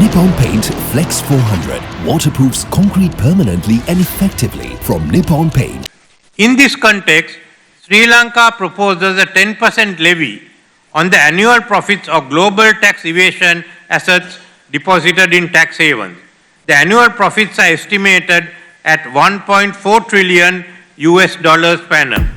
Nippon Paint Flex 400 waterproofs concrete permanently and effectively from Nippon Paint. In this context, Sri Lanka proposes a 10% levy on the annual profits of global tax evasion assets deposited in tax havens. The annual profits are estimated at $1.4 trillion per annum.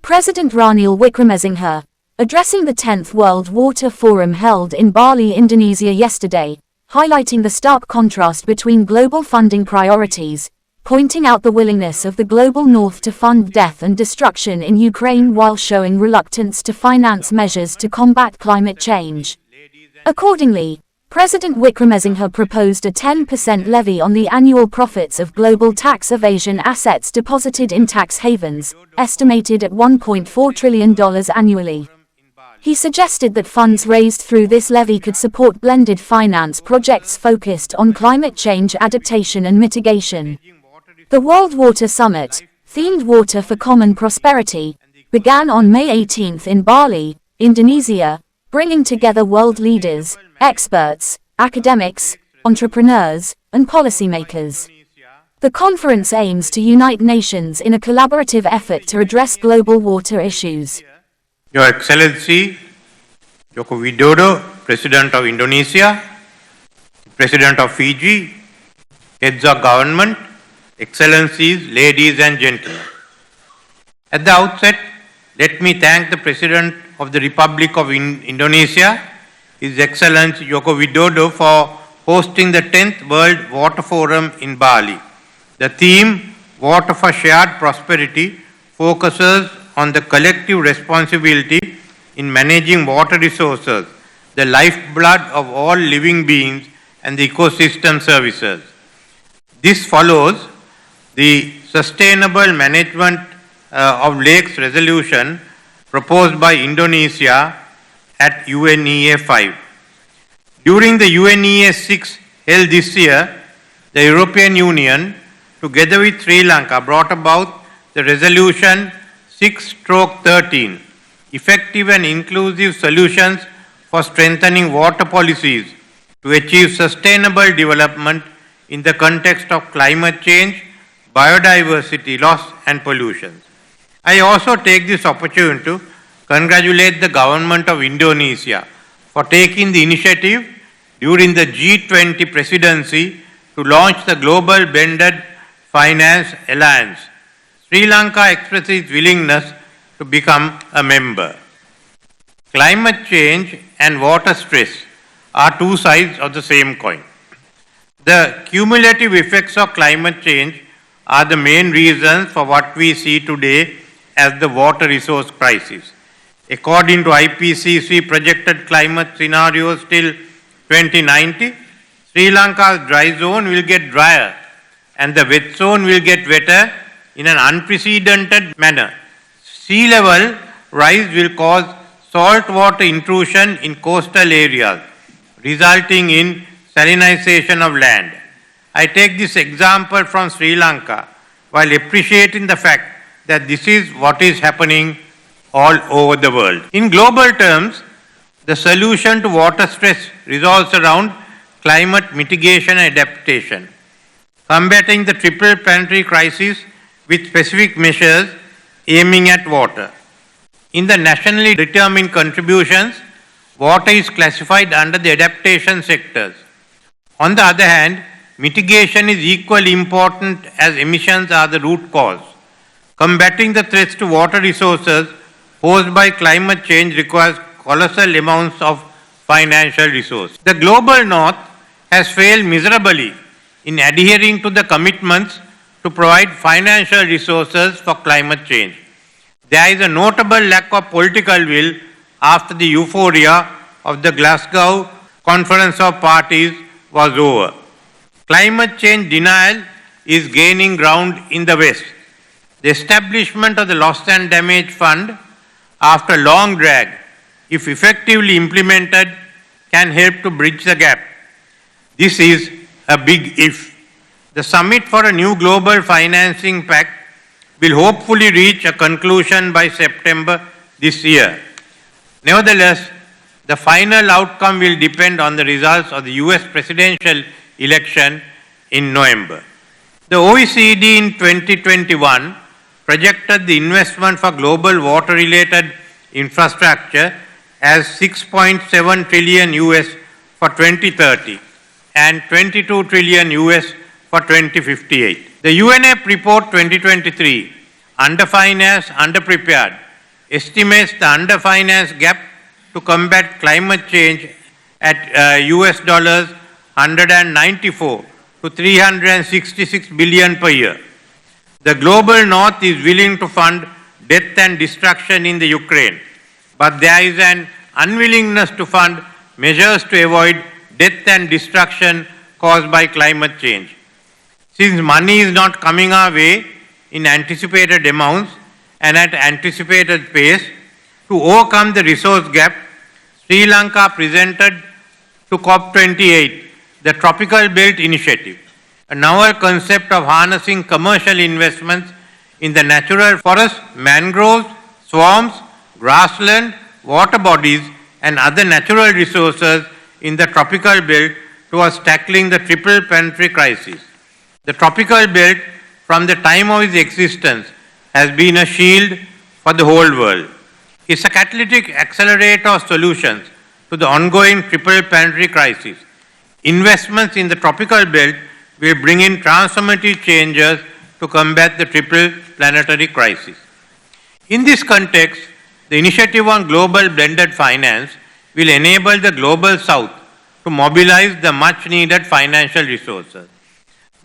President Ranil Wickremesinghe, addressing the 10th World Water Forum held in Bali, Indonesia yesterday, highlighting the stark contrast between global funding priorities, pointing out the willingness of the global north to fund death and destruction in Ukraine while showing reluctance to finance measures to combat climate change. Accordingly, President Wickremesinghe proposed a 10% levy on the annual profits of global tax evasion assets deposited in tax havens, estimated at $1.4 trillion annually. He suggested that funds raised through this levy could support blended finance projects focused on climate change adaptation and mitigation. The World Water Summit, themed Water for Common Prosperity, began on May 18 in Bali, Indonesia, bringing together world leaders, experts, academics, entrepreneurs, and policymakers. The conference aims to unite nations in a collaborative effort to address global water issues. Your Excellency, Joko Widodo, President of Indonesia, President of Fiji, heads of government, Excellencies, ladies and gentlemen. At the outset, let me thank the President of the Republic of Indonesia, His Excellency Joko Widodo, for hosting the 10th World Water Forum in Bali. The theme, Water for Shared Prosperity, focuses on the collective responsibility in managing water resources, the lifeblood of all living beings and the ecosystem services. This follows the Sustainable Management of Lakes resolution proposed by Indonesia at UNEA 5. During the UNEA 6 held this year, the European Union, together with Sri Lanka, brought about the resolution 6/13, effective and inclusive solutions for strengthening water policies to achieve sustainable development in the context of climate change, biodiversity loss and pollution. I also take this opportunity to congratulate the government of Indonesia for taking the initiative during the G20 presidency to launch the Global Blended Finance Alliance. Sri Lanka expresses its willingness to become a member. Climate change and water stress are two sides of the same coin. The cumulative effects of climate change are the main reasons for what we see today as the water resource crisis. According to IPCC projected climate scenarios till 2090, Sri Lanka's dry zone will get drier and the wet zone will get wetter in an unprecedented manner. Sea level rise will cause saltwater intrusion in coastal areas, resulting in salinization of land. I take this example from Sri Lanka while appreciating the fact that this is what is happening all over the world. In global terms, the solution to water stress revolves around climate mitigation and adaptation, combating the triple planetary crisis with specific measures aiming at water. In the nationally determined contributions, water is classified under the adaptation sectors. On the other hand, mitigation is equally important as emissions are the root cause. Combating the threats to water resources posed by climate change requires colossal amounts of financial resources. The global north has failed miserably in adhering to the commitments to provide financial resources for climate change. There is a notable lack of political will after the euphoria of the Glasgow Conference of Parties was over. Climate change denial is gaining ground in the West. The establishment of the Loss and Damage Fund, after long drag, if effectively implemented, can help to bridge the gap. This is a big if. The summit for a new global financing pact will hopefully reach a conclusion by September this year. Nevertheless, the final outcome will depend on the results of the US presidential election in November. The OECD in 2021 projected the investment for global water-related infrastructure as 6.7 trillion US for 2030 and 22 trillion US for 2058. The UNEP report 2023, Underfinanced, Underprepared, estimates the underfinanced gap to combat climate change at US dollars 194 to 366 billion per year. The global north is willing to fund death and destruction in the Ukraine, but there is an unwillingness to fund measures to avoid death and destruction caused by climate change. Since money is not coming our way in anticipated amounts and at anticipated pace, to overcome the resource gap, Sri Lanka presented to COP28 the Tropical Belt Initiative, a novel concept of harnessing commercial investments in the natural forests, mangroves, swamps, grassland, water bodies, and other natural resources in the tropical belt towards tackling the triple planetary crisis. The tropical belt, from the time of its existence, has been a shield for the whole world. It's a catalytic accelerator of solutions to the ongoing triple planetary crisis. Investments in the tropical belt will bring in transformative changes to combat the triple planetary crisis. In this context, the Initiative on Global Blended Finance will enable the Global South to mobilize the much needed financial resources.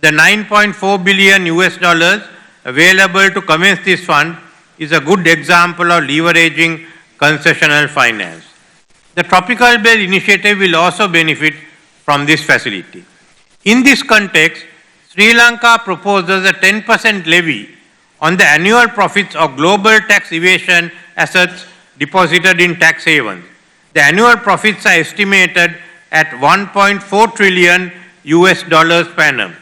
The 9.4 billion US dollars available to commence this fund is a good example of leveraging concessional finance. The Tropical Belt Initiative will also benefit from this facility. In this context, Sri Lanka proposes a 10% levy on the annual profits of global tax evasion assets deposited in tax havens. The annual profits are estimated at 1.4 trillion US dollars per annum.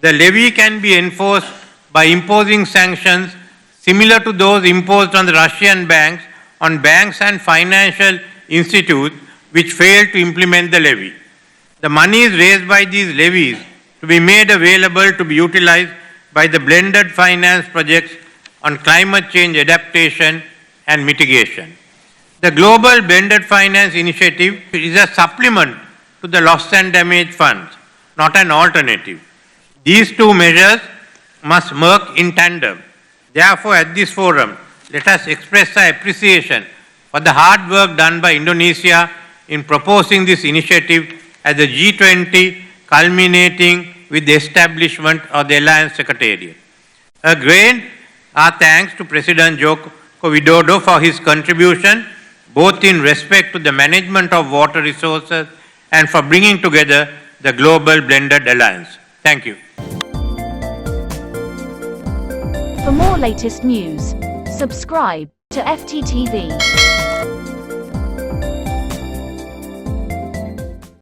The levy can be enforced by imposing sanctions similar to those imposed on the Russian banks on banks and financial institutes which fail to implement the levy. The monies raised by these levies to be made available to be utilized by the blended finance projects on climate change adaptation and mitigation. The Global Blended Finance Initiative is a supplement to the loss and damage funds, not an alternative. These two measures must work in tandem. Therefore, at this forum, let us express our appreciation for the hard work done by Indonesia in proposing this initiative at the G20, culminating with the establishment of the Alliance Secretariat. Again, our thanks to President Joko Widodo for his contribution, both in respect to the management of water resources and for bringing together the Global Blended Alliance. Thank you. For more latest news, subscribe to FTTV.